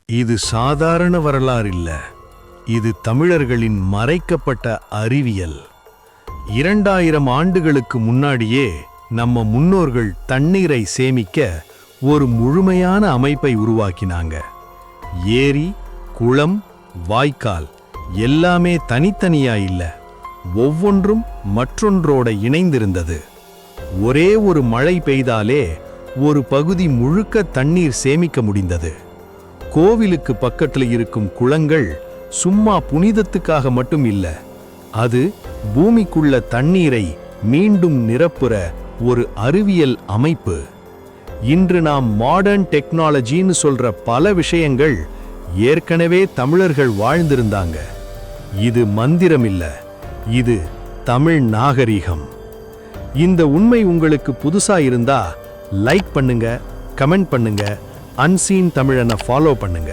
இது சாதாரண வரலாறு இல்ல. இது தமிழர்களின் மறைக்கப்பட்ட அறிவியல். 2000 ஆண்டுகளுக்கு முன்னாடியே நம்ம முன்னோர்கள் தண்ணீரை சேமிக்க ஒரு முழுமையான அமைப்பை உருவாக்கினாங்க. ஏரி, குளம், வாய்க்கால் எல்லாமே தனித்தனியா இல்ல, ஒவ்வொன்றும் மற்றொன்றோட இணைந்திருந்தது. ஒரே ஒரு மழை பெய்தாலே ஒரு பகுதி முழுக்க தண்ணீர் சேமிக்க முடிந்தது. கோவிலுக்கு பக்கத்துல இருக்கும் குளங்கள் சும்மா புனிதத்துக்காக மட்டும் இல்ல, அது பூமிக்குள்ள தண்ணீரை மீண்டும் நிரப்புற ஒரு அறிவியல் அமைப்பு. இன்று நாம் மாடர்ன் டெக்னாலஜின்னு சொல்ற பல விஷயங்கள் ஏற்கனவே தமிழர்கள் வாழ்ந்திருந்தாங்க. இது மந்திரம் இல்ல, இது தமிழ் நாகரிகம். இந்த உண்மை உங்களுக்கு புதுசா இருந்தா லைக் பண்ணுங்க, கமெண்ட் பண்ணுங்க, அன்சீன் தமிழனை ஃபாலோ பண்ணுங்க.